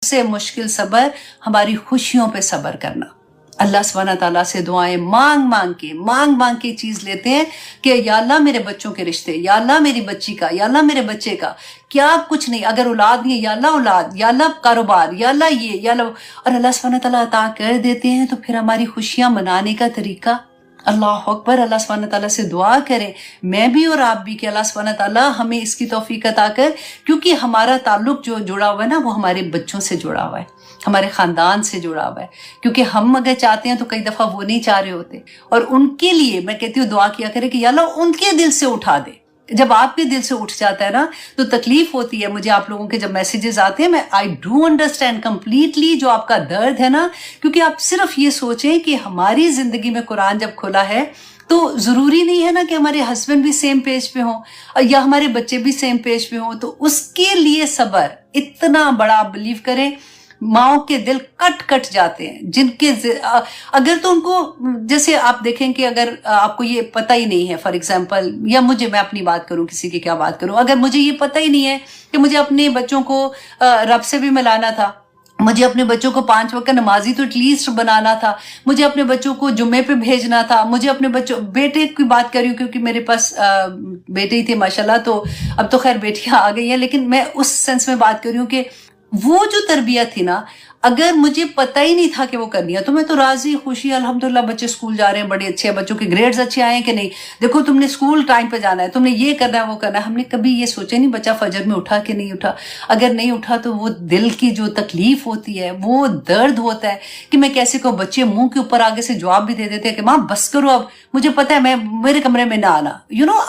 سے مشکل صبر ہماری خوشیوں پہ صبر کرنا. اللہ سبحانہ تعالیٰ سے دعائیں مانگ مانگ کے چیز لیتے ہیں کہ یا اللہ میرے بچوں کے رشتے، یا اللہ میری بچی کا، یا اللہ میرے بچے کا، کیا کچھ نہیں، اگر اولاد نہیں ہے یا اللہ اولاد، یا اللہ کاروبار، یا اللہ یہ، یا اللہ، اور اللہ سبحانہ تعالیٰ عطا کر دیتے ہیں. تو پھر ہماری خوشیاں منانے کا طریقہ، اللہ اکبر، اللہ سبحانہ تعالیٰ سے دعا کریں، میں بھی اور آپ بھی، کہ اللہ سبحانہ تعالیٰ ہمیں اس کی توفیق عطا کر، کیونکہ ہمارا تعلق جو جڑا ہوا ہے نا وہ ہمارے بچوں سے جڑا ہوا ہے، ہمارے خاندان سے جڑا ہوا ہے. کیونکہ ہم اگر چاہتے ہیں تو کئی دفعہ وہ نہیں چاہ رہے ہوتے، اور ان کے لیے میں کہتی ہوں دعا کیا کرے کہ یا اللہ ان کے دل سے اٹھا دے. جب آپ کے دل سے اٹھ جاتا ہے نا تو تکلیف ہوتی ہے. مجھے آپ لوگوں کے جب میسیجز آتے ہیں، میں آئی ڈو انڈرسٹینڈ کمپلیٹلی جو آپ کا درد ہے نا، کیونکہ آپ صرف یہ سوچیں کہ ہماری زندگی میں قرآن جب کھلا ہے تو ضروری نہیں ہے نا کہ ہمارے ہسبینڈ بھی سیم پیج پہ ہوں یا ہمارے بچے بھی سیم پیج پہ ہوں. تو اس کے لیے صبر اتنا بڑا، بلیو کریں ماؤں کے دل کٹ جاتے ہیں، جن کے اگر تو ان کو، جیسے آپ دیکھیں کہ اگر آپ کو یہ پتہ ہی نہیں ہے، فار ایگزامپل، یا مجھے، میں اپنی بات کروں، کسی کی کیا بات کروں، اگر مجھے یہ پتہ ہی نہیں ہے کہ مجھے اپنے بچوں کو رب سے بھی ملانا تھا، مجھے اپنے بچوں کو 5 وقت نمازی تو ایٹ لیسٹ بنانا تھا، مجھے اپنے بچوں کو جمعے پہ بھیجنا تھا، مجھے اپنے بیٹے کی بات کر رہی ہوں کیونکہ میرے پاس بیٹے ہی تھے ماشاءاللہ، تو اب تو خیر بیٹیاں آ گئی ہیں، لیکن میں اس سینس میں بات کر رہی ہوں کہ وہ جو تربیت تھی نا، اگر مجھے پتہ ہی نہیں تھا کہ وہ کرنی ہے تو میں تو راضی خوشی الحمدللہ، بچے اسکول جا رہے ہیں، بڑے اچھے ہیں، بچوں کے گریڈز اچھے آئے ہیں کہ نہیں، دیکھو تم نے اسکول ٹائم پہ جانا ہے، تم نے یہ کرنا ہے وہ کرنا ہے. ہم نے کبھی یہ سوچا نہیں بچہ فجر میں اٹھا کہ نہیں اٹھا. اگر نہیں اٹھا تو وہ دل کی جو تکلیف ہوتی ہے، وہ درد ہوتا ہے کہ میں کیسے کو، بچے منہ کے اوپر آگے سے جواب بھی دے دیتے ہیں کہ ماں بس کرو اب، مجھے پتہ ہے، میں میرے کمرے میں نہ آنا.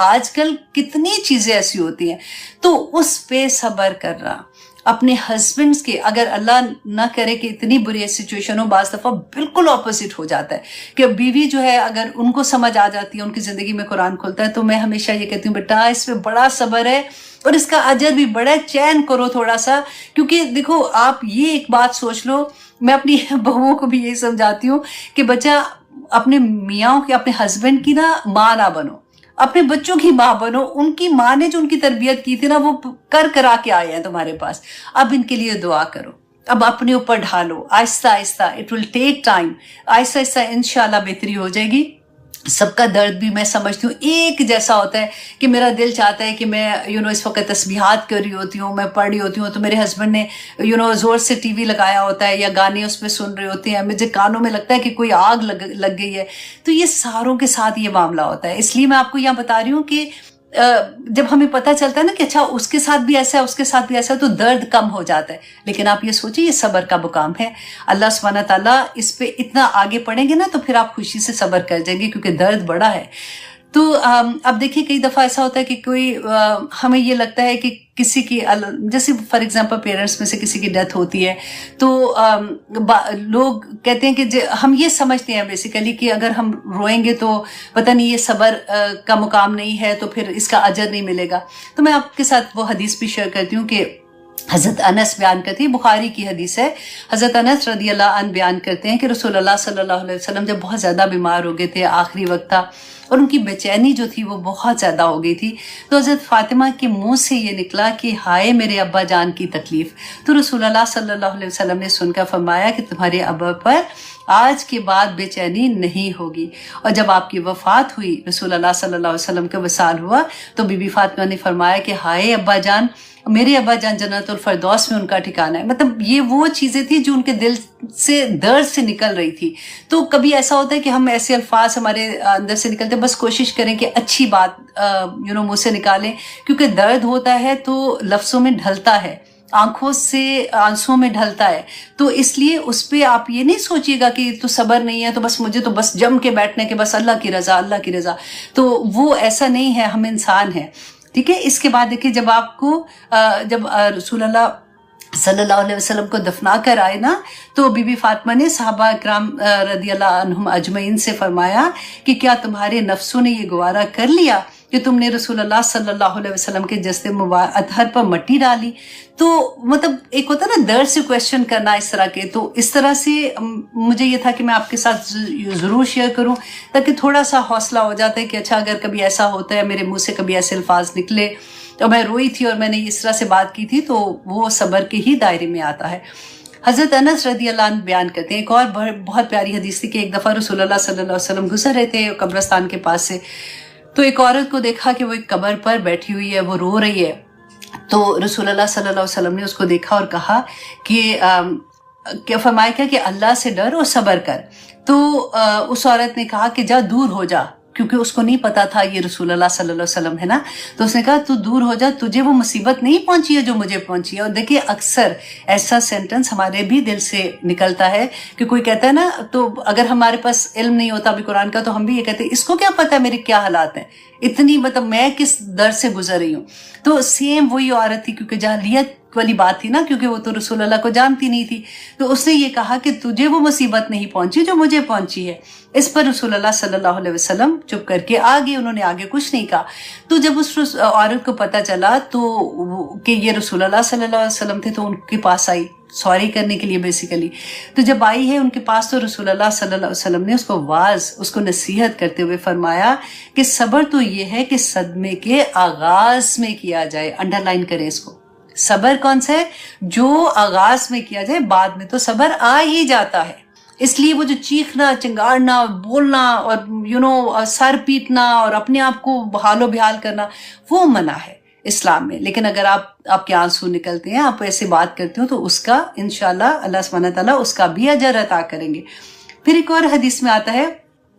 آج کل کتنی چیزیں ایسی ہوتی ہیں. تو اس پہ صبر کرنا. اپنے ہسبینڈز کے، اگر اللہ نہ کرے کہ اتنی بری سچویشن ہو، بعض دفعہ بالکل اپوزٹ ہو جاتا ہے کہ بیوی جو ہے اگر ان کو سمجھ آ جاتی ہے، ان کی زندگی میں قرآن کھلتا ہے، تو میں ہمیشہ یہ کہتی ہوں بیٹا اس پہ بڑا صبر ہے اور اس کا اجر بھی بڑا، چین کرو تھوڑا سا. کیونکہ دیکھو آپ یہ ایک بات سوچ لو، میں اپنی بہوؤں کو بھی یہی سمجھاتی ہوں کہ بچہ اپنے میاں کے، اپنے ہسبینڈ کی نا ماں نہ بنو، اپنے بچوں کی ماں بنو. ان کی ماں نے جو ان کی تربیت کی تھی نا وہ کرا کے آئے ہیں تمہارے پاس. اب ان کے لیے دعا کرو، اب اپنے اوپر ڈھالو، آہستہ آہستہ، اٹ ول ٹیک ٹائم، آہستہ آہستہ انشاءاللہ بہتری ہو جائے گی. سب کا درد بھی میں سمجھتی ہوں ایک جیسا ہوتا ہے کہ میرا دل چاہتا ہے کہ میں اس وقت تسبیحات کر رہی ہوتی ہوں، میں پڑھ رہی ہوتی ہوں، تو میرے ہسبینڈ نے زور سے ٹی وی لگایا ہوتا ہے یا گانے اس میں سن رہے ہوتے ہیں، مجھے کانوں میں لگتا ہے کہ کوئی آگ لگ گئی ہے. تو یہ ساروں کے ساتھ یہ معاملہ ہوتا ہے. اس لیے میں آپ کو یہاں بتا رہی ہوں کہ جب ہمیں پتہ چلتا ہے نا کہ اچھا اس کے ساتھ بھی ایسا ہے، اس کے ساتھ بھی ایسا ہے، تو درد کم ہو جاتا ہے. لیکن آپ یہ سوچیں یہ صبر کا مقام ہے. اللہ سبحانہ تعالیٰ اس پہ اتنا آگے پڑھیں گے نا تو پھر آپ خوشی سے صبر کر جائیں گے، کیونکہ درد بڑا ہے. تو اب دیکھیے کئی دفعہ ایسا ہوتا ہے کہ کوئی ہمیں یہ لگتا ہے کہ کسی کی، جیسے فار ایگزامپل پیرنٹس میں سے کسی کی ڈیتھ ہوتی ہے تو لوگ کہتے ہیں کہ ہم یہ سمجھتے ہیں بیسیکلی کہ اگر ہم روئیں گے تو پتہ نہیں یہ صبر کا مقام نہیں ہے تو پھر اس کا اجر نہیں ملے گا. تو میں آپ کے ساتھ وہ حدیث بھی شیئر کرتی ہوں کہ حضرت انس بیان کرتی ہے، بخاری کی حدیث ہے. حضرت انس رضی اللہ عنہ بیان کرتے ہیں کہ رسول اللہ صلی اللہ علیہ وسلم جب بہت زیادہ بیمار ہو گئے تھے، آخری وقت تھا اور ان کی بے چینی جو تھی وہ بہت زیادہ ہو گئی تھی، تو حضرت فاطمہ کے منہ سے یہ نکلا کہ ہائے میرے ابا جان کی تکلیف. تو رسول اللہ صلی اللہ علیہ وسلم نے سن کر فرمایا کہ تمہارے ابا پر آج کے بعد بے چینی نہیں ہوگی. اور جب آپ کی وفات ہوئی، رسول اللہ صلی اللہ علیہ وسلم کا وصال ہوا، تو بی بی فاطمہ نے فرمایا کہ ہائے ابا جان، میرے ابا جان جنت الفردوس میں ان کا ٹھکانہ ہے. مطلب یہ وہ چیزیں تھیں جو ان کے دل سے درد سے نکل رہی تھی. تو کبھی ایسا ہوتا ہے کہ ہم ایسے الفاظ ہمارے اندر سے نکلتے ہیں، بس کوشش کریں کہ اچھی بات منہ سے نکالیں، کیونکہ درد ہوتا ہے تو لفظوں میں ڈھلتا ہے، آنکھوں سے آنسوں میں ڈھلتا ہے. تو اس لیے اس پہ آپ یہ نہیں سوچیے گا کہ تو صبر نہیں ہے تو بس مجھے تو بس جم کے بیٹھنے کے، بس اللہ کی رضا، اللہ کی رضا. تو وہ ایسا نہیں ہے، ہم انسان ہیں. ٹھیک ہے. اس کے بعد دیکھیے جب آپ کو جب رسول اللہ صلی اللہ علیہ وسلم کو دفنا کر آئے نا، تو بی بی فاطمہ نے صحابہ اکرام رضی اللہ عنہم اجمعین سے فرمایا کہ کیا تمہارے نفسوں نے یہ گوارا کر لیا کہ تم نے رسول اللہ صلی اللہ علیہ وسلم کے جسد اطہر پر مٹی ڈالی. تو مطلب ایک ہوتا ہے نا درد سے کویشچن کرنا اس طرح کے. تو اس طرح سے مجھے یہ تھا کہ میں آپ کے ساتھ ضرور شیئر کروں تاکہ تھوڑا سا حوصلہ ہو جاتا ہے کہ اچھا اگر کبھی ایسا ہوتا ہے، میرے منہ سے کبھی ایسے الفاظ نکلے تو میں روئی تھی اور میں نے اس طرح سے بات کی تھی، تو وہ صبر کے ہی دائرے میں آتا ہے. حضرت انس رضی اللہ عنہ بیان کرتے ہیں، ایک اور بہت پیاری حدیث تھی کہ ایک دفعہ رسول اللہ صلی اللہ علیہ وسلم گزر رہے تھے قبرستان کے پاس سے، تو ایک عورت کو دیکھا کہ وہ ایک قبر پر بیٹھی ہوئی ہے، وہ رو رہی ہے. تو رسول اللہ صلی اللہ علیہ وسلم نے اس کو دیکھا اور کہا کہ فرمایا کیا کہ اللہ سے ڈر اور صبر کر. تو اس عورت نے کہا کہ جا دور ہو جا، کیونکہ اس کو نہیں پتا تھا یہ رسول اللہ صلی اللہ علیہ وسلم ہے نا. تو اس نے کہا تو دور ہو جا، تجھے وہ مصیبت نہیں پہنچی ہے جو مجھے پہنچی ہے. اور دیکھیے اکثر ایسا سینٹنس ہمارے بھی دل سے نکلتا ہے کہ کوئی کہتا ہے نا، تو اگر ہمارے پاس علم نہیں ہوتا ابھی قرآن کا تو ہم بھی یہ کہتے ہیں اس کو کیا پتا ہے میرے کیا حالات ہیں، اتنی مطلب میں کس در سے گزر رہی ہوں. تو سیم وہی عورت تھی، کیونکہ جاہلیت والی بات تھی نا، کیونکہ وہ تو رسول اللہ کو جانتی نہیں تھی. تو اس نے یہ کہا کہ تجھے وہ مصیبت نہیں پہنچی جو مجھے پہنچی ہے. اس پر رسول اللہ صلی اللہ علیہ وسلم چپ کر کے آگے، انہوں نے آگے کچھ نہیں کہا. تو جب اس عورت کو پتہ چلا تو کہ یہ رسول اللہ صلی اللہ علیہ وسلم تھے، تو ان کے پاس آئی سوری کرنے کے لیے بیسیکلی. تو جب آئی ہے ان کے پاس تو رسول اللہ صلی اللہ علیہ وسلم نے اس کو اس کو نصیحت کرتے ہوئے فرمایا کہ صبر تو یہ ہے کہ صدمے کے آغاز میں کیا جائے. انڈر لائن کریں اس کو، صبر کون سا ہے؟ جو آغاز میں کیا جائے، بعد میں تو صبر آ ہی جاتا ہے. اس لیے وہ جو چیخنا، چنگاڑنا، بولنا اور سر پیٹنا اور اپنے آپ کو حال و بحال کرنا، وہ منع ہے اسلام میں. لیکن اگر آپ کے آنسو نکلتے ہیں، آپ ایسے بات کرتے ہو، تو اس کا انشاءاللہ اللہ سبحانہ تعالیٰ اس کا بھی اجر عطا کریں گے. پھر ایک اور حدیث میں آتا ہے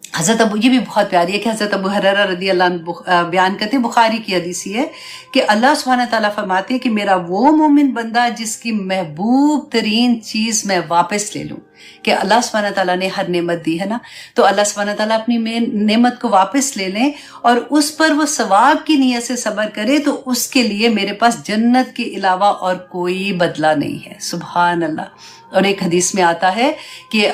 حضرت ابو، یہ بھی بہت پیاری ہے کہ حضرت ابو ہریرہ رضی اللہ عنہ بیان کرتے ہیں، بخاری کی حدیث ہے کہ اللہ سبحانہ تعالیٰ فرماتے ہیں کہ میرا وہ مومن بندہ جس کی محبوب ترین چیز میں واپس لے لوں. کہ اللہ سبحانہ تعالیٰ نے ہر نعمت دی ہے نا، تو اللہ سبحانہ تعالیٰ اپنی نعمت کو واپس لے لیں اور اس پر وہ ثواب کی نیت سے صبر کرے، تو اس کے لیے میرے پاس جنت کے علاوہ اور کوئی بدلہ نہیں ہے. سبحان اللہ. اور ایک حدیث میں آتا ہے کہ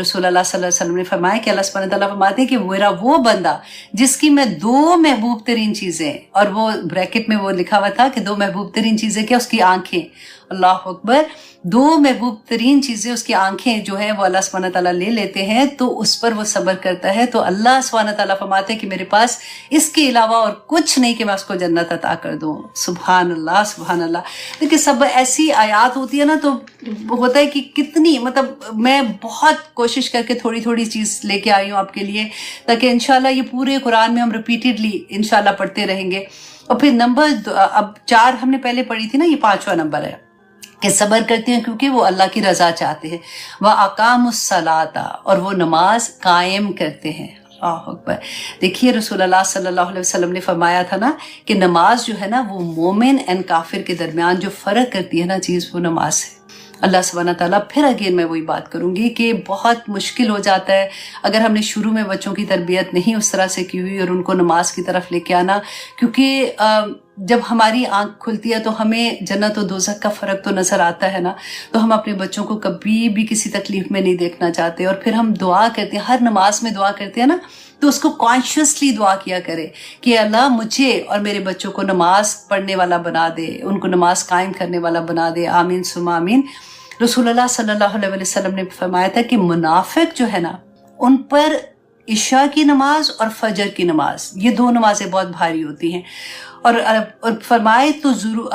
رسول اللہ صلی اللہ علیہ وسلم نے فرمایا کہ اللہ سبحانہ تعالیٰ فرماتے ہیں کہ میرا وہ بندہ جس کی میں دو محبوب ترین چیزیں، اور وہ بریکٹ میں وہ لکھا ہوا تھا کہ دو محبوب ترین چیزیں کیا؟ اس کی آنکھیں. اللہ اکبر. دو محبوب ترین چیزیں اس کی آنکھیں جو ہیں وہ اللہ سبحانہ تعالیٰ لے لیتے ہیں، تو اس پر وہ صبر کرتا ہے، تو اللہ سبحانہ تعالیٰ فرماتے ہیں کہ میرے پاس اس کے علاوہ اور کچھ نہیں کہ میں اس کو جنت عطا کر دوں. سبحان اللہ، سبحان اللہ. دیکھیں سب ایسی آیات ہوتی ہے نا، تو ہوتا ہے کہ کتنی مطلب میں بہت کوشش کر کے تھوڑی تھوڑی چیز لے کے آئی ہوں آپ کے لیے، تاکہ انشاءاللہ یہ پورے قرآن میں ہم ریپیٹیڈلی انشاءاللہ پڑھتے رہیں گے. اور پھر نمبر اب 4 ہم نے پہلے پڑھی تھی نا، یہ 5واں نمبر ہے کہ صبر کرتے ہیں کیونکہ وہ اللہ کی رضا چاہتے ہیں. وَأَقَامُوا الصَّلَاةَ، اور وہ نماز قائم کرتے ہیں. اللہ اکبر. دیکھیے رسول اللہ صلی اللہ علیہ وسلم نے فرمایا تھا نا کہ نماز جو ہے نا وہ مومن اینڈ کافر کے درمیان جو فرق کرتی ہے نا چیز، وہ نماز ہے. اللہ سبحانہ تعالیٰ، پھر اگین میں وہی بات کروں گی کہ بہت مشکل ہو جاتا ہے اگر ہم نے شروع میں بچوں کی تربیت نہیں اس طرح سے کی ہوئی اور ان کو نماز کی طرف لے کے آنا، کیونکہ جب ہماری آنکھ کھلتی ہے تو ہمیں جنت و دوزخ کا فرق تو نظر آتا ہے نا، تو ہم اپنے بچوں کو کبھی بھی کسی تکلیف میں نہیں دیکھنا چاہتے. اور پھر ہم دعا کرتے ہیں، ہر نماز میں دعا کرتے ہیں نا، تو اس کو کانشیسلی دعا کیا کرے کہ اللہ مجھے اور میرے بچوں کو نماز پڑھنے والا بنا دے، ان کو نماز قائم کرنے والا بنا دے. آمین ثم آمین. رسول اللہ صلی اللہ علیہ وسلم نے فرمایا تھا کہ منافق جو ہے نا، ان پر عشاء کی نماز اور فجر کی نماز، یہ 2 نمازیں بہت بھاری ہوتی ہیں. اور فرمائے تو ضرور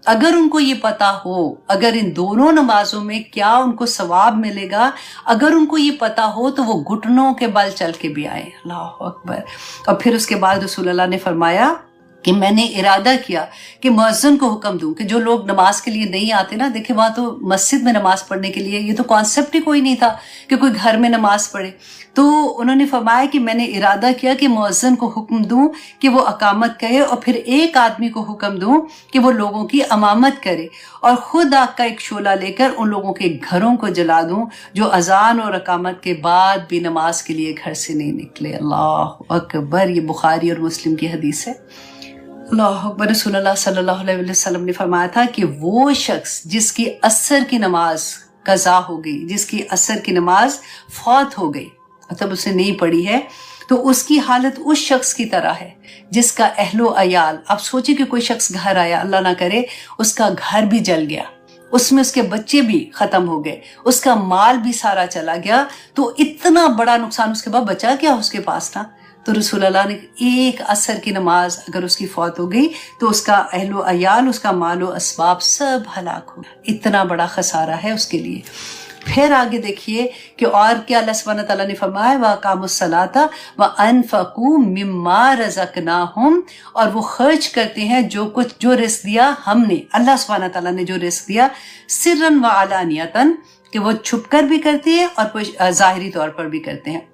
اگر ان کو یہ پتا ہو، اگر ان دونوں نمازوں میں کیا ان کو ثواب ملے گا، اگر ان کو یہ پتا ہو تو وہ گھٹنوں کے بل چل کے بھی آئیں. اللہ اکبر. اور پھر اس کے بعد رسول اللہ نے فرمایا کہ میں نے ارادہ کیا کہ مؤذن کو حکم دوں کہ جو لوگ نماز کے لیے نہیں آتے نا، دیکھیں وہاں تو مسجد میں نماز پڑھنے کے لیے یہ تو کانسیپٹ ہی کوئی نہیں تھا کہ کوئی گھر میں نماز پڑھے. تو انہوں نے فرمایا کہ میں نے ارادہ کیا کہ مؤذن کو حکم دوں کہ وہ اقامت کہے، اور پھر ایک آدمی کو حکم دوں کہ وہ لوگوں کی امامت کرے، اور خود آگ کا ایک شعلہ لے کر ان لوگوں کے گھروں کو جلا دوں جو اذان اور اقامت کے بعد بھی نماز کے لیے گھر سے نہیں نکلے. اللہ اکبر. یہ بخاری اور مسلم کی حدیث ہے. اللہ اکبر. رسول اللہ صلی اللہ علیہ وسلم نے فرمایا تھا کہ وہ شخص جس کی عصر کی نماز قضا ہو گئی، جس کی عصر کی نماز فوت ہو گئی، مطلب اسے نہیں پڑھی ہے، تو اس کی حالت اس شخص کی طرح ہے جس کا اہل و عیال، آپ سوچیں کہ کوئی شخص گھر آیا، اللہ نہ کرے اس کا گھر بھی جل گیا، اس میں اس کے بچے بھی ختم ہو گئے، اس کا مال بھی سارا چلا گیا، تو اتنا بڑا نقصان، اس کے بعد بچا کیا اس کے پاس نا. तो रसूल अल्लाह ने एक असर की नमाज अगर उसकी फौत हो गई तो उसका अहलो अयाल, उसका मालो असबाब सब हलाक हो, इतना बड़ा खसारा है उसके लिए। फिर आगे देखिए कि और क्या अल्लाह सुब्हानहू तआला ने फरमाया, व अकामुस्सलाता व अनफकू मिम्मा रज़क़नाहुम, और वो खर्च करते हैं जो रिस्क दिया हमने, अल्लाह सुब्हानहू तआला ने जो रिस्क दिया, सिर्रन व अलानियतन, कि वो छुप कर भी करते हैं और ज़ाहिरी तौर पर भी करते हैं।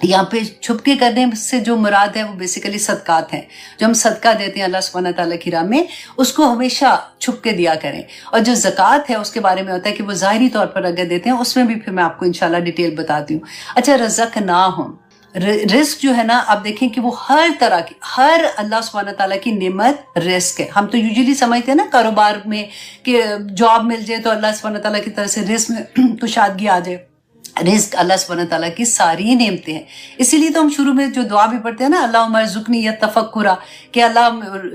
यहाँ पे छुप के करने से जो मुराद है वो बेसिकली सदकात हैं। जो हम सदका देते हैं अल्लाह सुब्हानहू तआला की राह में, उसको हमेशा छुप के दिया करें। और जो ज़कात है उसके बारे में होता है कि वो ज़ाहिरी तौर पर अगर देते हैं, उसमें भी फिर मैं आपको इंशाल्लाह डिटेल बताती हूँ। अच्छा, रज़क़नाहुम, रिस्क जो है ना, आप देखें कि वो हर तरह की, हर अल्लाह सुब्हानहू तआला की नेमत रिस्क है। हम तो यूजुअली समझते हैं ना कारोबार में कि जॉब मिल जाए तो अल्लाह सुब्हानहू तआला की तरफ से रिस्क में कुशादगी आ जाए। रिस्क अल्लाह सुब्हानहू तआला की सारी नेमतें हैं। इसीलिए तो हम शुरू में जो दुआ भी पढ़ते हैं ना, अल्लाह मरज़ुकनी या तफक्कुरा, कि अल्लाह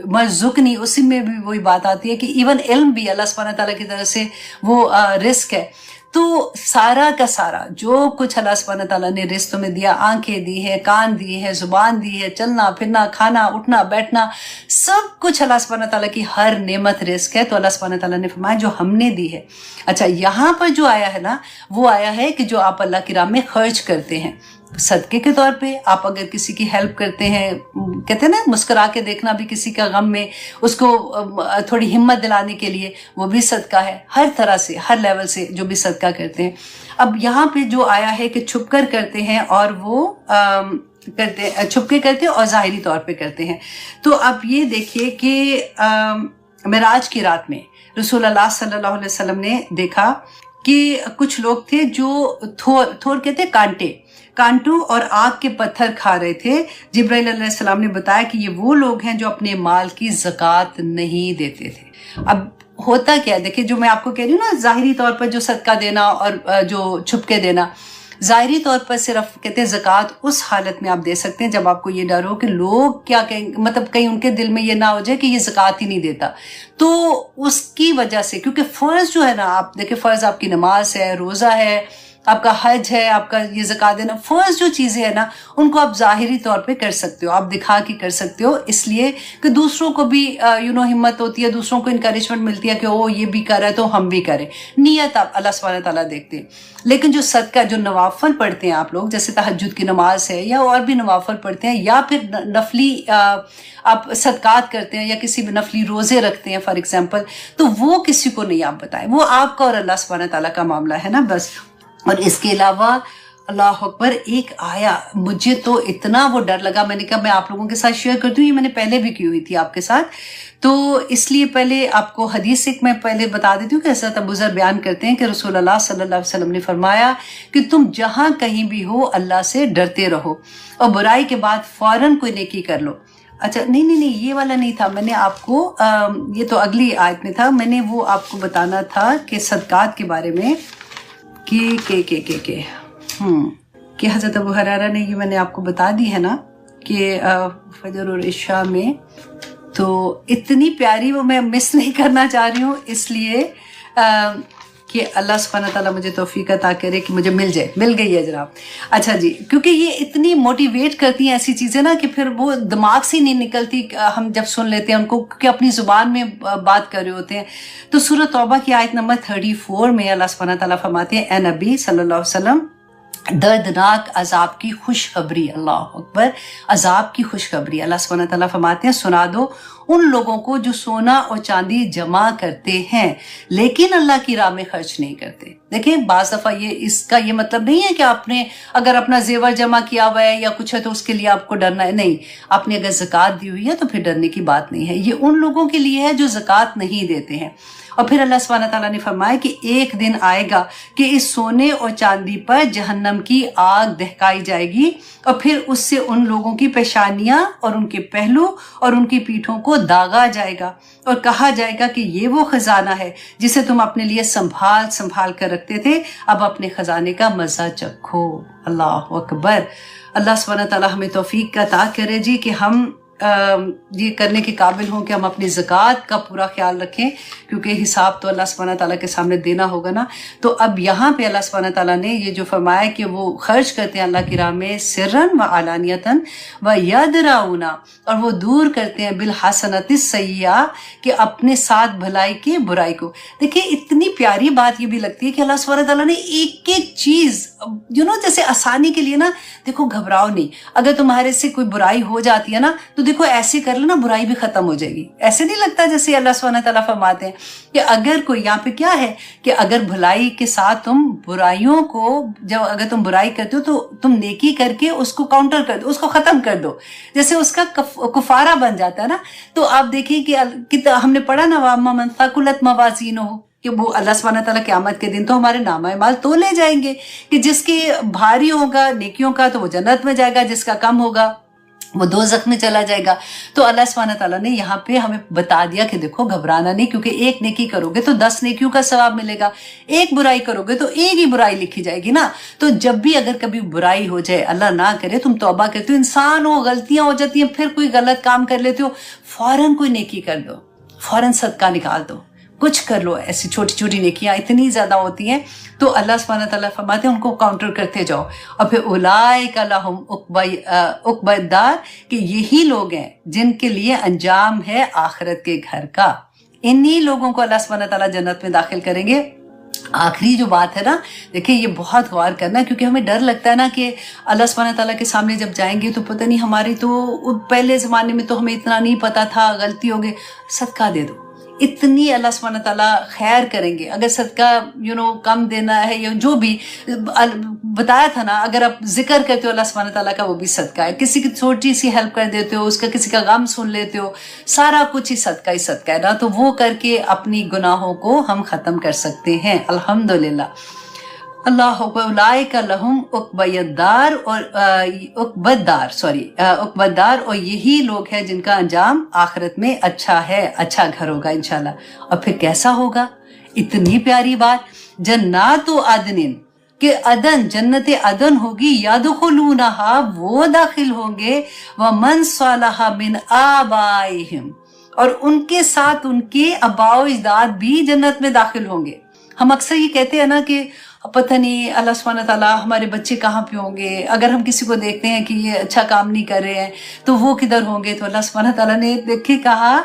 मरज़ुकनी, उसी में भी वही बात आती है कि इवन इल्म भी अल्लाह सुब्हानहू तआला की तरफ से वो रिस्क है। तो सारा का सारा जो कुछ अल्लाह सुब्हानहू तआला ने रिस्क में दिया, आंखें दी है, कान दी है, जुबान दी है, चलना फिरना, खाना उठना बैठना, सब कुछ अल्लाह सुब्हानहू तआला की हर नेमत रिस्क है। तो अल्लाह सुब्हानहू तआला ने फरमाया जो हमने दी है। अच्छा, यहाँ पर जो आया है ना, वो आया है कि जो आप अल्लाह की राह में खर्च करते हैं सदके के तौर पे, आप अगर किसी की हेल्प करते हैं, कहते हैं ना मुस्कुरा के देखना भी किसी का गम में, उसको थोड़ी हिम्मत दिलाने के लिए, वो भी सदका है। हर तरह से, हर लेवल से जो भी सदका करते हैं। अब यहाँ पे जो आया है कि छुप कर करते हैं और वो छुप के करते हैं और ज़ाहिरी तौर पे करते हैं। तो आप ये देखिए कि मेराज की रात में रसूल अल्लाह सल्लल्लाहु अलैहि वसल्लम ने देखा कि कुछ लोग थे जो थोर कहते हैं कांटों और आग के पत्थर खा रहे थे। जिब्राइल अलैहिस्सलाम ने बताया कि ये वो लोग हैं जो अपने माल की ज़कात नहीं देते थे। अब होता क्या है, देखिए जो मैं आपको कह रही हूँ ना, ज़ाहिरी तौर पर जो सदका देना और जो छुप के देना, ज़ाहिरी तौर पर सिर्फ कहते हैं ज़कात उस हालत में आप दे सकते हैं जब आपको ये डर हो कि लोग क्या कहेंगे, मतलब कहीं उनके दिल में ये ना हो जाए कि ये ज़कात ही नहीं देता। तो उसकी वजह से, क्योंकि फ़र्ज़ जो है ना, आप देखिए फ़र्ज़ आपकी नमाज है, रोज़ा है, आपका हज है, आपका ये ज़कात देना, फ़र्ज़ जो चीज़ें हैं ना, उनको आप ज़ाहिरी तौर पे कर सकते हो, आप दिखा के कर सकते हो, इसलिए कि दूसरों को भी हिम्मत होती है, दूसरों को इनकरेजमेंट मिलती है कि ओ ये भी कर रहा है तो हम भी करें। नियत आप अल्लाह सुब्हानहू तआला देखते हैं। लेकिन जो सदका, जो नवाफल पढ़ते हैं आप लोग, जैसे तहज्जुद की नमाज है या और भी नवाफल पढ़ते हैं, या फिर नफली आप सदकात करते हैं या किसी भी नफली रोज़े रखते हैं फॉर एग्जाम्पल, तो वो किसी को नहीं आप बताएं, वो आपका और अल्लाह सुब्हानहू तआला का मामला है ना, बस। और इसके अलावा अल्लाह अकबर, एक आया, मुझे तो इतना वो डर लगा, मैंने कहा मैं आप लोगों के साथ शेयर करती हूँ, ये मैंने पहले भी की हुई थी आपके साथ, तो इसलिए पहले आपको हदीस एक मैं पहले बता देती हूँ कि हज़रत अबू ज़र बयान करते हैं कि रसूल अल्लाह सल्लल्लाहु अलैहि वसल्लम ने फरमाया कि तुम जहाँ कहीं भी हो अल्लाह से डरते रहो और बुराई के बाद फौरन कोई नेकी कर लो। अच्छा, नहीं, ये वाला नहीं था, मैंने आपको ये तो अगली आयत में था, मैंने वो आपको बताना था कि सदकात के बारे में कि हज़रत अबू हुरैरा ने, ये मैंने आपको बता दी है ना कि फजर और इशा में, तो इतनी प्यारी वो मैं मिस नहीं करना चाह रही हूँ, इसलिए कि अल्लाह सुब्हानहू तआला मुझे तौफीक अता करे कि मुझे मिल गई है जनाब। अच्छा जी, क्योंकि ये इतनी मोटिवेट करती हैं ऐसी चीज़ें ना कि फिर वो दिमाग से नहीं निकलती, हम जब सुन लेते हैं उनको, क्योंकि अपनी ज़ुबान में बात कर रहे होते हैं। तो सूरह तौबा की आयत नंबर 34 में अल्लाह सुब्हानहू तआला फरमाते हैं, ए नबी सल्लल्लाहु अलैहि वसल्लम, दर्दनाक अजाब की खुशखबरी, अल्लाह अकबर, अजाब की खुशखबरी अल्लाह सुब्हानहू तआला फरमाते हैं, सुना दो उन लोगों को जो सोना और चांदी जमा करते हैं लेकिन अल्लाह की राह में खर्च नहीं करते। देखिए, बाज़ दफ़ा इसका ये मतलब नहीं है कि आपने अगर अपना जेवर जमा किया हुआ है या कुछ है तो उसके लिए आपको डरना है, नहीं। आपने अगर ज़कात दी हुई है तो फिर डरने की बात नहीं है। ये उन लोगों के लिए है जो ज़कात नहीं देते हैं। और फिर अल्लाह सुब्हानहू तआला ने फरमाया कि एक दिन आएगा कि इस सोने और चांदी पर जहन्नम की आग दहकाई जाएगी और फिर उससे उन लोगों की पेशानियां और उनके पहलू और उनकी पीठों को दागा जाएगा और कहा जाएगा कि ये वो खजाना है जिसे तुम अपने लिए संभाल कर रखते थे, अब अपने खजाने का मजा चखो। अल्लाह अकबर। अल्लाह सुब्हानहू तआला हमें तौफीक अता करे जी कि हम یہ کرنے کے قابل ہوں کہ ہم اپنی زکوٰۃ کا پورا خیال رکھیں، کیونکہ حساب تو اللہ سبحانہ تعالیٰ کے سامنے دینا ہوگا نا۔ تو اب یہاں پہ اللہ سبحانہ تعالیٰ نے یہ جو فرمایا کہ وہ خرچ کرتے ہیں اللہ کی راہ میں سرًا و علانیۃً و یدرؤون، اور وہ دور کرتے ہیں بالحسنۃ السیئۃ، کہ اپنے ساتھ بھلائی کی برائی کو۔ دیکھیں اتنی پیاری بات یہ بھی لگتی ہے کہ اللہ سبحانہ تعالیٰ نے ایک ایک چیز جیسے آسانی کے لیے نا، دیکھو گھبراؤ نہیں، اگر تمہارے سے کوئی برائی ہو جاتی ہے نا تو دیکھو ایسے کر لینا برائی بھی ختم ہو جائے گی۔ ایسے نہیں لگتا جیسے اللہ سبحانہ تعالیٰ فرماتے ہیں کہ اگر کوئی، یہاں پہ کیا ہے کہ اگر بھلائی کے ساتھ تم برائیوں کو، جب اگر تم برائی کرتے ہو تو تم نیکی کر کے اس کو کاؤنٹر کر دو، اس کو ختم کر دو، جیسے اس کا کفارہ بن جاتا ہے نا۔ تو آپ دیکھیں کہ ہم نے پڑھا نا وَأَمَّا مَنْ ثَقُلَتْ مَوَازِينُهُ، کہ وہ اللہ سبحانہ تعالیٰ قیامت کے دن تو ہمارے نامہ اعمال تو لے جائیں گے، کہ جس کے بھاری ہوگا نیکیوں کا تو وہ جنت میں جائے گا، جس کا کم ہوگا وہ دوزخ میں چلا جائے گا۔ تو اللہ سبحانہ تعالیٰ نے یہاں پہ ہمیں بتا دیا کہ دیکھو گھبرانا نہیں، کیونکہ ایک نیکی کرو گے تو 10 نیکیوں کا ثواب ملے گا، ایک برائی کرو گے تو ایک ہی برائی لکھی جائے گی نا۔ تو جب بھی اگر کبھی برائی ہو جائے، اللہ نہ کرے، تم توبہ کرتے ہو، انسان ہو، غلطیاں ہو جاتی ہیں، پھر کوئی غلط کام کر لیتے ہو، فوراً کوئی نیکی کر دو، فوراً صدقہ نکال دو، کچھ کر لو۔ ایسی چھوٹی چھوٹی نیکیاں اتنی زیادہ ہوتی ہیں، تو اللہ سبحانہ تعالیٰ فرماتے ہیں ان کو کاؤنٹر کرتے جاؤ۔ اور پھر اولئک لہم عقبی الدار، کہ یہی لوگ ہیں جن کے لیے انجام ہے آخرت کے گھر کا، انہی لوگوں کو اللہ سبحانہ تعالیٰ جنت میں داخل کریں گے۔ آخری جو بات ہے نا، دیکھیں یہ بہت غور کرنا، کیونکہ ہمیں ڈر لگتا ہے نا کہ اللہ سبحانہ تعالیٰ کے سامنے جب جائیں گے تو پتہ نہیں، ہماری تو پہلے زمانے میں تو ہمیں اتنا نہیں پتا تھا، غلطی ہو گئی، صدقہ دے دو، اتنی اللہ سبحانہ تعالیٰ خیر کریں گے۔ اگر صدقہ کم دینا ہے یا جو بھی بتایا تھا نا، اگر آپ ذکر کرتے ہو اللہ سبحانہ تعالیٰ کا وہ بھی صدقہ ہے، کسی کی چھوٹی سی ہیلپ کر دیتے ہو، اس کا کسی کا غم سن لیتے ہو، سارا کچھ ہی صدقہ ہے نا۔ تو وہ کر کے اپنی گناہوں کو ہم ختم کر سکتے ہیں، الحمدللہ۔ اللہ اولئک لہم عقبی الدار، اور عقبی الدار، اور یہی لوگ ہیں جن کا انجام آخرت میں اچھا ہے، اچھا گھر ہوگا انشاءاللہ۔ اور پھر کیسا ہوگا؟ اتنی پیاری بات، جنات عدن، کہ عدن، جنت عدن ہوگی، یدخلونہا، وہ داخل ہوں گے، ومن صلح من آبائہم، اور ان کے ساتھ ان کے آباء و اجداد بھی جنت میں داخل ہوں گے۔ ہم اکثر یہ کہتے ہیں نا کہ پتہ نہیں اللہ سبحانہ تعالیٰ ہمارے بچے کہاں پہ ہوں گے، اگر ہم کسی کو دیکھتے ہیں کہ یہ اچھا کام نہیں کر رہے ہیں تو وہ کدھر ہوں گے، تو اللہ سبحانہ تعالیٰ نے دیکھے کہا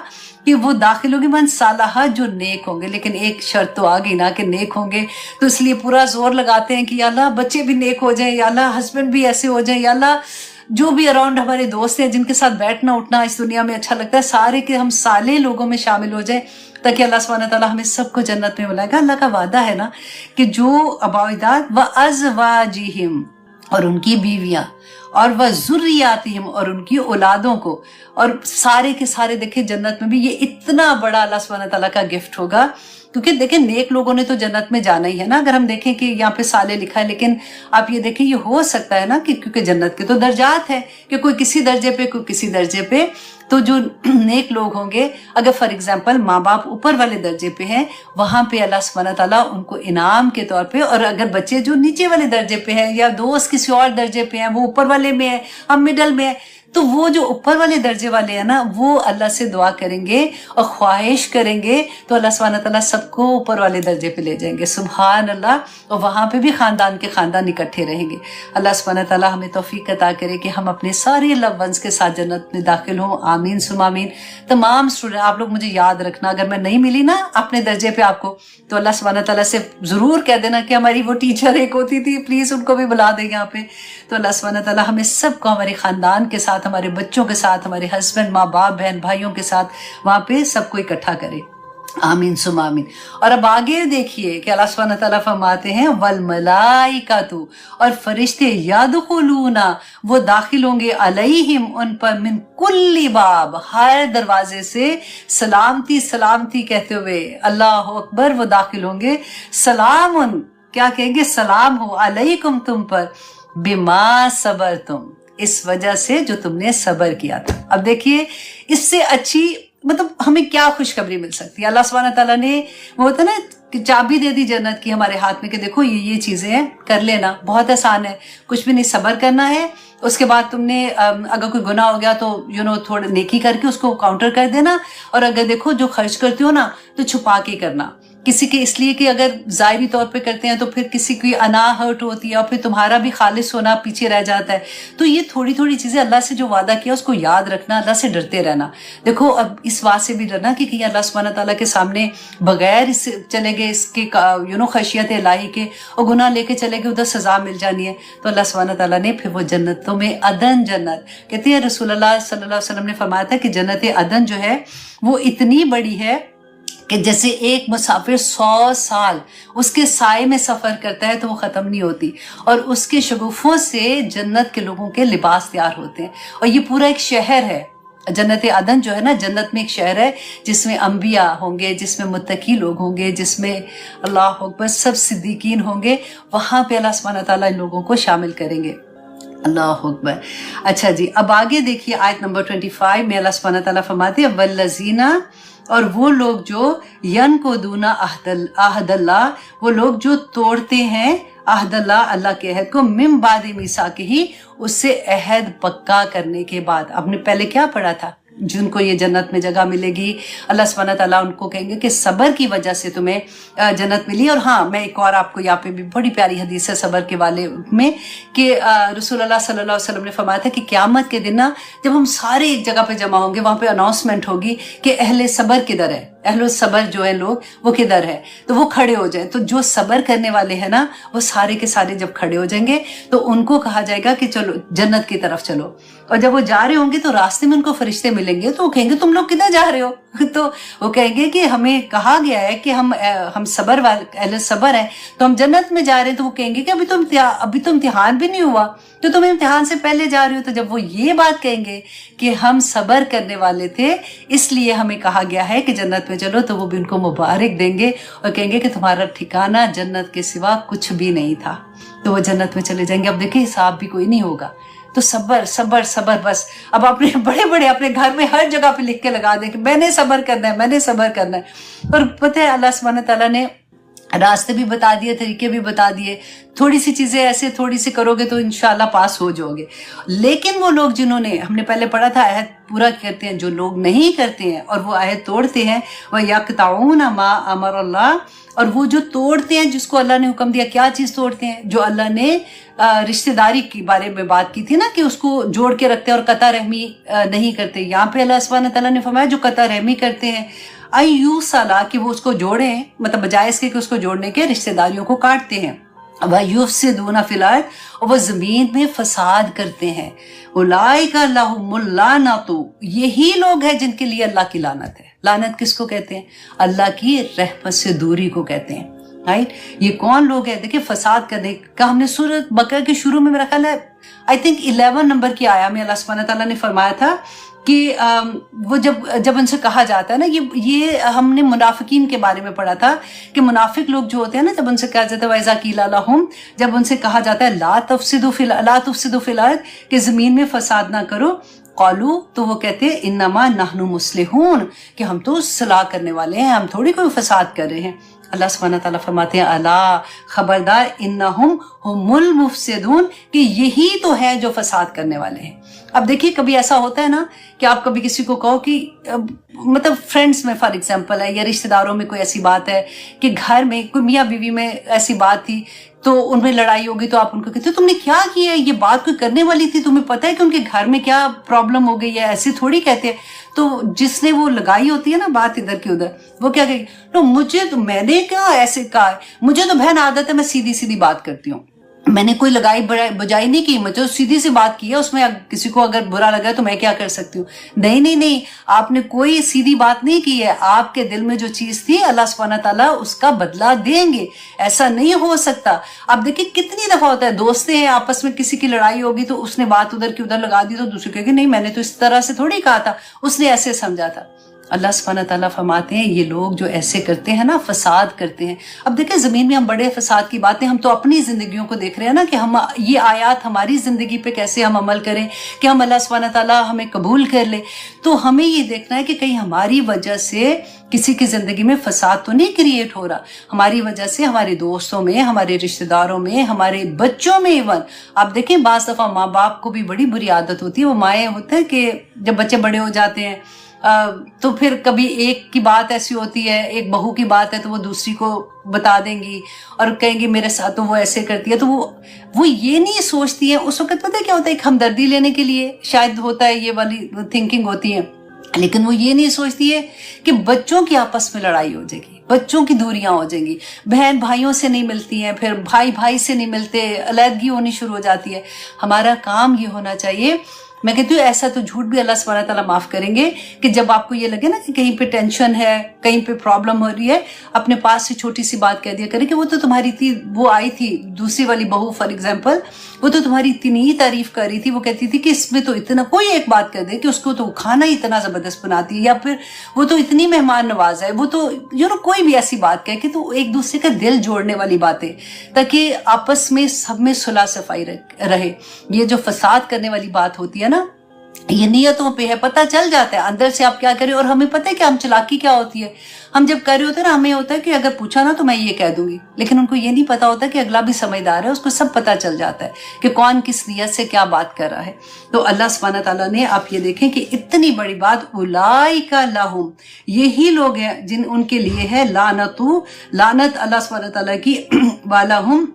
کہ وہ داخل ہوں گے من صالح، جو نیک ہوں گے۔ لیکن ایک شرط تو آ گئی نا کہ نیک ہوں گے، تو اس لیے پورا زور لگاتے ہیں کہ یا اللہ بچے بھی نیک ہو جائیں، یا اللہ ہسبینڈ بھی ایسے ہو جائیں، یا اللہ جو بھی اراؤنڈ ہمارے دوست ہیں جن کے ساتھ بیٹھنا اٹھنا اس دنیا میں اچھا لگتا ہے، سارے کے ہم صالح لوگوں میں شامل ہو جائیں، تاکہ اللہ سبحانہ تعالیٰ ہمیں سب کو جنت میں بلائے گا۔ اللہ کا وعدہ ہے نا کہ جو آباء و اجداد وازواجہم، اور ان کی بیویاں، اور وذریاتہم، اور ان کی اولادوں کو، اور سارے کے سارے دیکھیں جنت میں بھی یہ اتنا بڑا اللہ سبحانہ تعالیٰ کا گفٹ ہوگا، کیونکہ دیکھیں نیک لوگوں نے تو جنت میں جانا ہی ہے نا۔ اگر ہم دیکھیں کہ یہاں پہ صالح لکھا ہے، لیکن آپ یہ دیکھیں یہ ہو سکتا ہے نا کہ کیونکہ جنت کے تو درجات ہیں، کہ کوئی کسی درجے پہ کوئی کسی درجے پہ، تو جو نیک لوگ ہوں گے، اگر فار ایگزامپل ماں باپ اوپر والے درجے پہ ہیں، وہاں پہ اللہ سبحانہ تعالیٰ ان کو انعام کے طور پہ، اور اگر بچے جو نیچے والے درجے پہ ہیں یا دوست کسی اور درجے پہ ہیں، وہ اوپر والے میں ہیں، ہم مڈل میں ہیں، تو وہ جو اوپر والے درجے والے ہیں نا، وہ اللہ سے دعا کریں گے اور خواہش کریں گے، تو اللہ سبحانہ تعالیٰ سب کو اوپر والے درجے پہ لے جائیں گے، سبحان اللہ۔ اور وہاں پہ بھی خاندان کے خاندان اکٹھے رہیں گے۔ اللہ سبحانہ تعالیٰ ہمیں توفیق عطا کرے کہ ہم اپنے سارے لو ونس کے ساتھ جنت میں داخل ہوں، آمین ثم آمین۔ تمام اسٹوڈنٹ آپ لوگ مجھے یاد رکھنا، اگر میں نہیں ملی نا اپنے درجے پہ آپ کو، تو اللہ سبحانہ تعالیٰ سے ضرور کہہ دینا کہ ہماری وہ ٹیچر ایک ہوتی تھی، پلیز ان کو بھی بلا دیں یہاں پہ۔ تو اللہ سبحانہ تعالیٰ ہمیں سب کو، ہمارے خاندان کے ساتھ، ہمارے بچوں کے ساتھ، ہمارے ہسبینڈ، ماں باپ، بہن بھائیوں کے ساتھ وہاں پہ سب کو اکٹھا کرے، آمین ثم آمین۔ اور اب آگے دیکھیے کہ اللہ سبحانہ تعالیٰ فرماتے ہیں والملائکۃ، اور فرشتے یدخلون، وہ داخل ہوں گے، علیہم، ان پر، من کل باب، ہر دروازے سے، سلامتی سلامتی کہتے ہوئے، اللہ اکبر، وہ داخل ہوں گے، سلام، کیا کہیں گے، سلام ہو، علیکم، تم پر، بما صبرتم، اس وجہ سے جو تم نے صبر کیا تھا۔ اب دیکھیے اس سے اچھی مطلب ہمیں کیا خوشخبری مل سکتی ہے۔ اللہ سبحانہ تعالیٰ نے، وہ ہوتا ہے نا कि चाबी दे दी जन्नत की हमारे हाथ में कि देखो ये चीजें हैं, कर लेना, बहुत आसान है, कुछ भी नहीं, सब्र करना है। उसके बाद तुमने अगर कोई गुनाह हो गया तो थोड़ा नेकी करके उसको काउंटर कर देना, और अगर देखो जो खर्च करते हो ना तो छुपा के करना, किसी के इसलिए कि अगर ज़ाहिरी तौर पे करते हैं तो फिर किसी की अना हर्ट होती है और फिर तुम्हारा भी खालिस होना पीछे रह जाता है। तो ये थोड़ी थोड़ी चीज़ें, अल्लाह से जो वादा किया उसको याद रखना, अल्लाह से डरते रहना। देखो अब इस बात से भी डरना कि कहीं अल्लाह सुब्हानहू तआला के सामने बगैर इस चले गए इसके खशियत इलाही के और गुनाह लेके चले गए, उधर सज़ा मिल जानी है। तो अल्लाह सुब्हानहू तआला ने फिर वो जन्नतों में अदन जन्नत कहते हैं, रसूलुल्लाह सल्लल्लाहु अलैहि वसल्लम ने फरमाया था कि जन्नत अदन जो है वो इतनी बड़ी है कि जैसे एक मुसाफिर 100 साल उसके साए में सफ़र करता है तो वो ख़त्म नहीं होती, और उसके शगुफ़ों से जन्नत के लोगों के लिबास तैयार होते हैं। और ये पूरा एक शहर है, जन्नत अदन जो है ना, जन्नत में एक शहर है जिसमें अंबिया होंगे, जिसमें मुत्तकी लोग होंगे, जिसमें अल्लाह अकबर सब सिद्दीकीन होंगे। वहाँ पे अल्लाह सुब्हानहू तआला इन लोगों को शामिल करेंगे। अल्लाह अकबर। अच्छा जी, अब आगे देखिए आयत नंबर 25 में अल्लाह सुब्हानहू तआला फरमाते हैं वल्लज़ीना, और वो लोग जो यन को दूना अहदल्ला, वो लोग जो तोड़ते हैं अहदल्ला, अल्लाह के अहद को, मिम बाद मीसाके ही, उससे अहद पक्का करने के बाद। आपने पहले क्या पढ़ा था, जिनको ये जन्नत में जगह मिलेगी, अल्लाह सुब्हानहू तआला उनको कहेंगे कि सब्र की वजह से तुम्हें जन्नत मिली। और हाँ, मैं एक और आपको यहाँ पे भी बड़ी प्यारी हदीस है सब्र के वाले में कि रसूलुल्लाह सल्लल्लाहु अलैहि वसल्लम ने फरमाया था कि क़यामत के दिन ना जब हम सारे एक जगह पे जमा होंगे, वहाँ पे अनाउंसमेंट होगी कि अहले सब्र किधर है, अहले सब्र जो है लोग वो किधर है, तो वो खड़े हो जाए। तो जो सब्र करने वाले हैं ना वो सारे के सारे जब खड़े हो जाएंगे तो उनको कहा जाएगा कि चलो जन्नत की तरफ चलो। और जब वो जा रहे होंगे तो रास्ते में उनको फरिश्ते मिलेंगे, तो वो कहेंगे तुम लोग किधर जा रहे हो? तो वो कहेंगे कि हमें कहा गया है कि हम सब्र वाले अहले सब्र हैं, तो हम जन्नत में जा रहे हैं। तो वो कहेंगे कि अभी तो इम्तिहान भी नहीं हुआ, तो तुम इम्तिहान से पहले जा रहे हो। तो जब वो ये बात कहेंगे कि हम सब्र करने वाले थे इसलिए हमें कहा गया है कि जन्नत में चलो, तो वो भी उनको मुबारक देंगे और कहेंगे कि तुम्हारा ठिकाना जन्नत के सिवा कुछ भी नहीं था। तो वो जन्नत में चले जाएंगे। अब देखिए हिसाब भी कोई नहीं होगा। तो सब्र सब्र सब्र, बस अब अपने बड़े बड़े अपने घर में हर जगह पे लिख के लगा दें कि मैंने सब्र करना है, मैंने सब्र करना है। पर पता है अल्लाह सुब्हानहू तआला ने रास्ते भी बता दिए, तरीके भी बता दिए। थोड़ी सी चीजें ऐसे थोड़ी सी करोगे तो इंशाल्लाह पास हो जाओगे। लेकिन वो लोग जिन्होंने, हमने पहले पढ़ा था, अहद पूरा करते हैं, जो लोग नहीं करते हैं और वो अहद तोड़ते हैं, वह यक़ताऊन मा अमरल्लाह, और वो जो तोड़ते हैं जिसको अल्लाह ने हुक्म दिया। क्या चीज तोड़ते हैं? जो अल्लाह ने रिश्तेदारी के बारे में बात की थी ना कि उसको जोड़ के रखते हैं और कता रहमी नहीं करते। यहाँ पे अल्लाह सुब्हानहू तआला ने फरमाया जो कता रहमी करते हैं, अय्यू साला, कि वो उसको जोड़े, मतलब बजाय इसके कि उसको जोड़ने के रिश्तेदारियों को काटते हैं। वयुफ्सिदूना फिल अर्द, और वो जमीन में फसाद करते हैं। उलाइका लहुमुल लानतु, यही लोग हैं जिनके लिए अल्लाह की लानत है। लानत किसको कहते हैं? अल्लाह की रहमत से दूरी को कहते हैं। राइट, ये कौन लोग हैं? देखिए फसाद करने का हमने सूरत बकरा के शुरू में मेरा ख्याल है आई थिंक 11 नंबर की आया में अल्लाह सुब्हानहू तआला ने फरमाया था कि वो जब उनसे कहा जाता है ना, ये हमने मुनाफिकीन के बारे में पढ़ा था कि मुनाफिक लोग जो होते हैं ना, जब उनसे कहा जाता है वैज़ा कीला लहुम, जब उनसे कहा जाता है ला तुफसिदु फिल अर्द, कि जमीन में फसाद ना करो, कौलू, तो वो कहते हैं इन्नमा नहनु मुस्लिहून, कि हम तो सलाह करने वाले हैं, हम थोड़ी कोई फसाद कर रहे हैं। अल्लाह सुब्हानहू तआला फरमाते हैं अला, खबरदार, इन्नहुम हुमुल मुफसिदून, कि यही तो है जो फसाद करने वाले हैं। अब देखिए कभी ऐसा होता है ना कि आप कभी किसी को कहो कि मतलब फ्रेंड्स में फॉर एग्जांपल है, या रिश्तेदारों में कोई ऐसी बात है कि घर में कोई मियाँ बीवी में ऐसी बात थी तो उनमें लड़ाई होगी, तो आप उनको कहते हो तुमने क्या किया, ये बात कोई करने वाली थी, तुम्हें पता है कि उनके घर में क्या प्रॉब्लम हो गई है, ऐसे थोड़ी कहते हैं। तो जिसने वो लगाई होती है ना बात इधर की उधर, वो क्या कहेगी, तो मुझे तो, मैंने क्या ऐसे कहा, मुझे तो बहन आदत है, मैं सीधी सीधी बात करती हूँ, मैंने कोई लगाई बुझाई नहीं की, मुझे सीधी सी बात की है, उसमें किसी को अगर बुरा लगा तो मैं क्या कर सकती हूँ? नहीं नहीं नहीं, आपने कोई सीधी बात नहीं की है, आपके दिल में जो चीज थी अल्लाह सुब्हानहू तआला उसका बदला देंगे, ऐसा नहीं हो सकता। अब देखिए कितनी दफा होता है, दोस्तें हैं आपस में, किसी की लड़ाई होगी तो उसने बात उधर की उधर लगा दी, तो दूसरे कहेगी नहीं मैंने तो इस तरह से थोड़ी कहा था, उसने ऐसे समझा था। अल्लाह सुब्हानहू तआला फरमाते हैं ये लोग जो ऐसे करते हैं ना, फसाद करते हैं। अब देखें ज़मीन में हम बड़े फसाद की बातें, हम तो अपनी ज़िंदगियों को देख रहे हैं ना कि हम ये आयत हमारी ज़िंदगी पे कैसे हम अमल करें कि हम अल्लाह सुब्हानहू तआला हमें कबूल कर ले। तो हमें ये देखना है कि कहीं हमारी वजह से किसी की ज़िंदगी में फसाद तो नहीं क्रिएट हो रहा, हमारी वजह से हमारे दोस्तों में, हमारे रिश्तेदारों में, हमारे बच्चों में। इवन आप देखें बाज़ दफ़ा माँ बाप को भी बड़ी बुरी आदत होती है, वो माएँ होते हैं कि जब बच्चे बड़े हो जाते हैं तो फिर कभी एक की बात ऐसी होती है, एक बहू की बात है तो वो दूसरी को बता देंगी और कहेंगी मेरे साथ तो वो ऐसे करती है। तो वो ये नहीं सोचती है उस वक्त, पता है क्या होता है, एक हमदर्दी लेने के लिए शायद होता है, ये वाली थिंकिंग होती है, लेकिन वो ये नहीं सोचती है कि बच्चों की आपस में लड़ाई हो जाएगी, बच्चों की दूरियां हो जाएंगी, बहन भाइयों से नहीं मिलती हैं, फिर भाई भाई से नहीं मिलते, अलग होनी शुरू हो जाती है। हमारा काम ये होना चाहिए, मैं कहती हूँ ऐसा तो झूठ भी अल्लाह सुब्हानहू तआला माफ करेंगे कि जब आपको ये लगे ना कि कहीं पे टेंशन है, कहीं पे प्रॉब्लम हो रही है, अपने पास से छोटी सी बात कह दिया करें कि वो तो तुम्हारी थी, वो आई थी दूसरी वाली बहू फॉर एग्जाम्पल, वो तो तुम्हारी इतनी ही तारीफ कर रही थी, वो कहती थी कि इसमें तो इतना, कोई एक बात कर दे कि उसको तो खाना ही इतना जबरदस्त बनाती है, या फिर वो तो इतनी मेहमान नवाज है, वो तो कोई भी ऐसी बात कहे कि तो एक दूसरे का दिल जोड़ने वाली बातें, ताकि आपस में सब में सुलह सफाई रहे। ये जो फसाद करने वाली बात होती है ना, ये नियतों पे है, पता चल जाता है अंदर से आप क्या करें। और हमें पता है कि हम चालाकी क्या होती है, हम जब कर रहे होते हैं ना, हमें होता है कि अगर पूछा ना तो मैं ये कह दूंगी, लेकिन उनको ये नहीं पता होता कि अगला भी समझदार है, उसको सब पता चल जाता है कि कौन किस नियत से क्या बात कर रहा है। तो अल्लाह सुब्हानहू तआला ने, आप ये देखें कि इतनी बड़ी बात, उलाइका लहुम, यही लोग हैं जिन उनके लिए है लानत अल्लाह सुब्हानहू तआला की, वालहुम,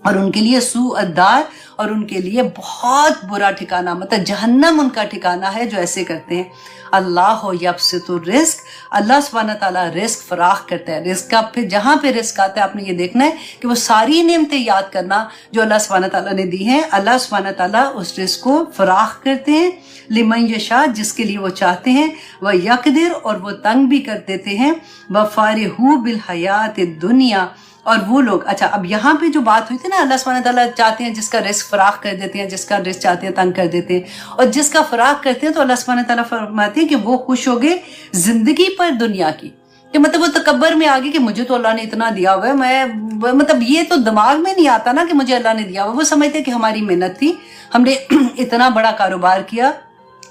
और उनके लिए सूअद्दार, और उनके लिए बहुत बुरा ठिकाना, मतलब जहन्नम उनका ठिकाना है जो ऐसे करते हैं। अल्लाह यब्सितु रिस्क, अल्लाह सुब्हानहू तआला रिस्क फराख करता है। रिस्क का फिर जहाँ पे रिस्क आता है आपने ये देखना है कि वो सारी नेमतें याद करना जो अल्लाह सुब्हानहू तआला ने दी हैं। अल्लाह सुब्हानहू तआला उस रिस्क को फराख करते हैं, लिमन यशा, जिसके लिए वो चाहते हैं, वह यकदिर, और वो तंग भी कर देते हैं, वफारिहू बिल हयात दुनिया, और वो लोग। अच्छा, अब यहाँ पे जो बात हुई थी ना, अल्लाह सुब्हानहू तआला चाहते हैं जिसका रिस्क फराख कर देते हैं, जिसका रिस्क चाहते हैं तंग कर देते हैं, और जिसका फराख करते हैं तो अल्लाह सुब्हानहू तआला फरमाते हैं कि वो खुश हो गए जिंदगी पर दुनिया की, कि मतलब वो तकब्बर में आ गए कि मुझे तो अल्लाह ने इतना दिया हुआ है, मैं मतलब ये तो दिमाग में नहीं आता ना कि मुझे अल्लाह ने दिया हुआ। वो समझते कि हमारी मेहनत थी, हमने इतना बड़ा कारोबार किया,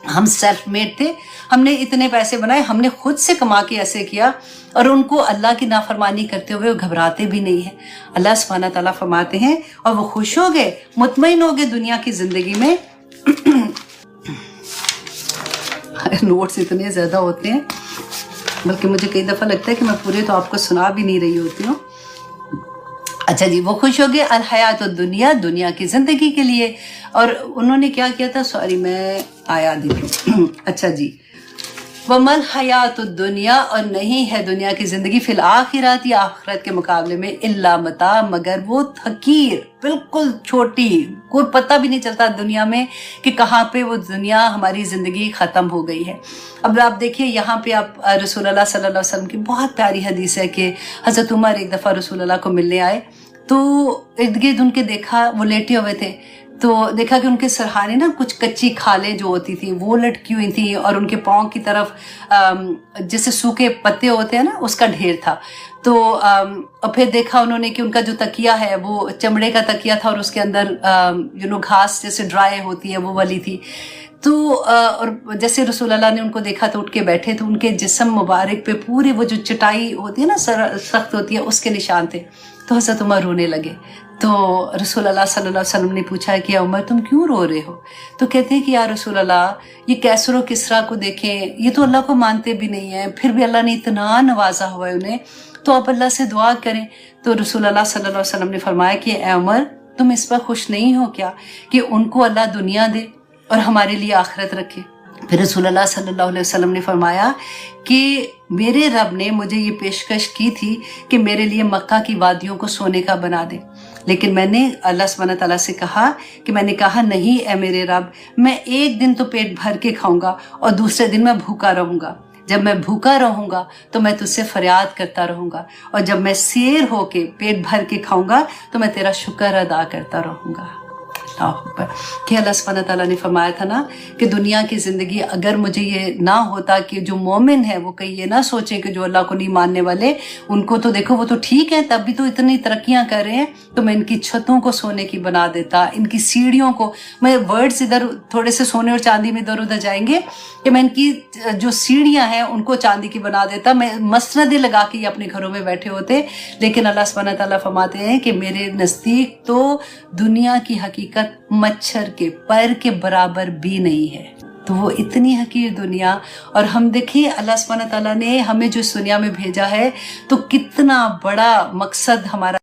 हम सेल्फ मेड थे, हमने इतने पैसे बनाए, हमने खुद से कमा के ऐसे किया, और उनको अल्लाह की नाफरमानी करते हुए वो घबराते भी नहीं है। अल्लाह सुब्हानहू तआला फरमाते हैं और वो खुश हो गए, मुतमईन हो गए दुनिया की जिंदगी में। नोट्स इतने ज्यादा होते हैं, बल्कि मुझे कई दफा लगता है कि मैं पूरे तो आपको सुना भी नहीं रही होती हूँ। अच्छा जी, वो खुश हो गए अल हयात दुनिया, दुनिया की जिंदगी के लिए। और उन्होंने क्या किया था, सॉरी मैं आया देखूं। अच्छा जी, वमल हयात दुनिया, और नहीं है दुनिया की जिंदगी फिल आखिरत, या आखिरत के मुकाबले में, इल्ला मता, मगर वो हकीर, बिल्कुल छोटी, कोई पता भी नहीं चलता दुनिया में कि कहाँ पे वो दुनिया, हमारी जिंदगी खत्म हो गई है। अब आप देखिए यहाँ पे आप रसूलुल्लाह सल्लल्लाहु अलैहि वसल्लम की बहुत प्यारी हदीस है कि हजरत उमर एक दफ़ा रसूलुल्लाह को मिलने आए, तो इर्द गिर्द उनके देखा वो लेटे हुए थे, तो देखा कि उनके सरहाने ना कुछ कच्ची खालें जो होती थी वो लटकी हुई थी, और उनके पाँव की तरफ जैसे सूखे पत्ते होते हैं ना, उसका ढेर था। तो और फिर देखा उन्होंने कि उनका जो तकिया है वो चमड़े का तकिया था, और उसके अंदर घास जैसे ड्राई होती है वो वाली थी। तो और जैसे रसूलुल्लाह ने उनको देखा तो उठ के बैठे, तो उनके जिस्म मुबारक पे पूरे वो जो चटाई होती है ना, सख्त होती है, उसके निशान थे। तो हज़रत उमर रोने लगे। तो रसूलुल्लाह सल्लल्लाहु अलैहि वसल्लम ने पूछा कि या उमर तुम क्यों रो रहे हो? तो कहते हैं कि या रसूलुल्लाह, ये कैसर और किसरा को देखें, ये तो अल्लाह को मानते भी नहीं है, फिर भी अल्लाह ने इतना नवाजा हुआ है उन्हें, तो आप अल्लाह से दुआ करें। तो रसूलुल्लाह सल्लल्लाहु अलैहि वसल्लम ने फरमाया कि ए उमर, तुम इस पर खुश नहीं हो क्या कि उनको अल्लाह दुनिया दे और हमारे लिए आखिरत रखे? फिर रसूलुल्लाह सल्लल्लाहु अलैहि वसल्लम ने फरमाया कि मेरे रब ने मुझे ये पेशकश की थी कि मेरे लिए मक्का की वादियों को सोने का बना दे, लेकिन मैंने अल्लाह सुब्हानहू तआला से कहा कि मैंने कहा नहीं ए मेरे रब, मैं एक दिन तो पेट भर के खाऊंगा और दूसरे दिन मैं भूखा रहूंगा। जब मैं भूखा रहूंगा तो मैं तुझसे फरियाद करता रहूंगा, और जब मैं सेर होके पेट भर के खाऊंगा तो मैं तेरा शुक्र अदा करता रहूंगा। کہ अल्लाह सुब्हान तआला ने फरमाया था ना कि दुनिया की ज़िंदगी अगर मुझे ये ना होता कि जो मोमिन है वो कहीं ये ना सोचें कि जो अल्लाह को नहीं मानने वाले, उनको तो देखो वो तो ठीक है, तब भी तो इतनी तरक्कियां कर रहे हैं, तो मैं इनकी छतों को सोने की बना देता, इनकी सीढ़ियों को, मैं वर्ड्स इधर थोड़े से सोने और चांदी में इधर उधर जाएंगे, कि मैं इनकी जो सीढ़ियां हैं उनको चांदी की बना देता, मैं मसनदें लगा के ये अपने घरों में बैठे होते। लेकिन अल्लाह सुब्हान तआला फरमाते हैं कि मेरे नज़दीक तो दुनिया की हकीकत मच्छर के पर के बराबर भी नहीं है। तो वो इतनी हकीर दुनिया, और हम देखिए अल्लाह सुब्हान तआला ने हमें जो इस दुनिया में भेजा है तो कितना बड़ा मकसद हमारा